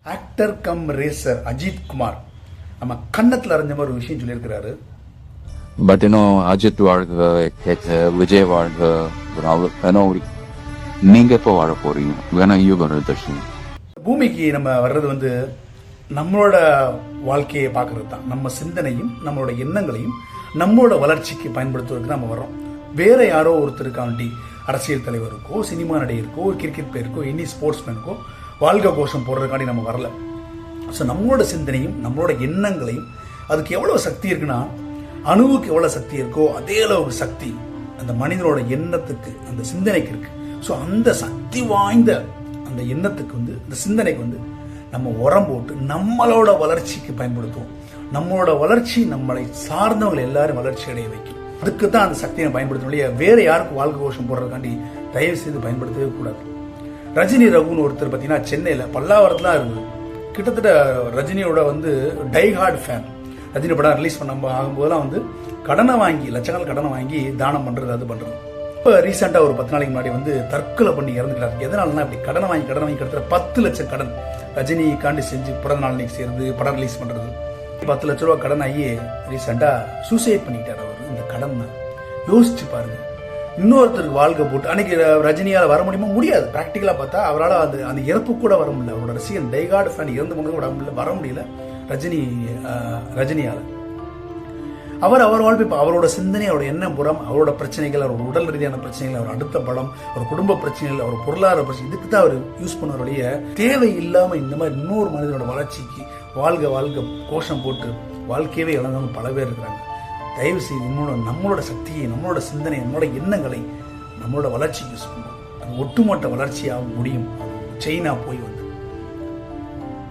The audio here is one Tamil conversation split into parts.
Actor cum racer Ajith Kumar நம்ம கண்ணத்தில் அறிஞ்ச மாதிரி ஒரு விஷயம் சொல்லியிருக்கிறாரு. பட் இன்னும் அஜித் வாழ்க, விஜய் வாழ்க, நீங்க எப்போ வாழ போறீங்க? வேணா தர்ஷன் பூமிக்கு நம்ம வர்றது நம்மளோட வாழ்க்கையை பார்க்கறது தான். நம்ம சிந்தனையும் நம்மளோட எண்ணங்களையும் நம்மளோட வளர்ச்சிக்கு பயன்படுத்துவதற்கு நம்ம வர்றோம். வேற யாரோ ஒருத்தருக்காண்டி அரசியல் தலைவருக்கோ, சினிமா நடிகருக்கோ, கிரிக்கெட் பிளேயருக்கோ, எனி ஸ்போர்ட்ஸ்மேனுக்கோ வாழ்க கோஷம் போடுறதுக்காண்டி நம்ம வரல. ஸோ நம்மளோட சிந்தனையும் நம்மளோட எண்ணங்களையும், அதுக்கு எவ்வளோ சக்தி இருக்குன்னா, அணுவுக்கு எவ்வளோ சக்தி இருக்கோ அதே அளவுக்கு சக்தி அந்த மனிதனோட எண்ணத்துக்கு, அந்த சிந்தனைக்கு இருக்கு. ஸோ அந்த சக்தி வாய்ந்த அந்த எண்ணத்துக்கு அந்த சிந்தனைக்கு நம்ம உரம் போட்டு நம்மளோட வளர்ச்சிக்கு பயன்படுத்துவோம். நம்மளோட வளர்ச்சி நம்மளை சார்ந்தவங்களை எல்லாரும் வளர்ச்சி அடைய வைக்கும். அதுக்கு தான் அந்த சக்தியை பயன்படுத்தணும் இல்லையா? வேற யாருக்கும் வாழ்க்கை கோஷம் போடுறதுக்காண்டி தயவு செய்து பயன்படுத்தவே கூடாது. ரஜினி ரகுன்னு ஒருத்தர் பார்த்தீங்கன்னா சென்னையில் பல்லாவரத்தில் இருக்குது. கிட்டத்தட்ட ரஜினியோட டைஹார்ட் ஃபேன். ரஜினி படம் ரிலீஸ் பண்ண ஆகும்போதெல்லாம் கடனை வாங்கி, லட்சங்கள் கடனை வாங்கி தானம் பண்ணுறது, அது பண்ணுறது. இப்போ ரீசெண்டாக ஒரு 10 நாளைக்கு முன்னாடி தற்கொலை பண்ணி இறந்துக்கிறார். எதனாலனா இப்படி கடனை வாங்கி கிடத்துல 10 லட்சம் கடன் ரஜினிக்காண்டி செஞ்சு பிறந்த நாள் நீக்கு சேர்ந்து படம் ரிலீஸ் பண்ணுறது. 10 லட்ச ரூபா கடன் ஆகி ரீசெண்டாக சூசைட் பண்ணிட்டார் அவர். இந்த கடன் யோசிச்சு பாருங்க. இன்னொருத்தருக்கு வாழ்க்கை போட்டு அன்னைக்கு ரஜினியால் வர முடியுமா? முடியாது. ப்ராக்டிக்கலாக பார்த்தா அவரால் அந்த இறப்பு கூட வர முடியல. அவரோட ரசிகன் டைகார்டு ஃபேன் இறந்து போனது கூட வர முடியல ரஜினியால். அவர் வாழ்க்கை, இப்போ அவரோட சிந்தனை, அவரோட எண்ணம் புறம், அவரோட பிரச்சனைகள், அவரோட உடல் ரீதியான பிரச்சனைகள், அவர் அடுத்த படம், அவர் குடும்ப பிரச்சனைகள், அவர் பொருளாதார பிரச்சனை, இதுக்கு தான் அவர் யூஸ் பண்ணுவருடைய தேவை இல்லாமல் இந்த மாதிரி இன்னொரு மனிதனோட வளர்ச்சிக்கு வாழ்க கோஷம் போட்டு வாழ்க்கையவே இழந்தவங்க பல பேர் இருக்கிறாங்க. தயவு செய்து நம்மளோட சக்தியை, நம்மளோட சிந்தனை, நம்மளோட எண்ணங்களை நம்மளோட வளர்ச்சிக்கு யூஸ் பண்ணுவோம். அது ஒட்டுமொத்த வளர்ச்சியாக முடியும். செயினா போய்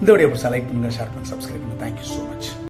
இந்த வீடியோ லைக் பண்ணுங்க, ஷேர் பண்ணுங்க, சப்ஸ்கிரைப் பண்ணுங்க. Thank you so much.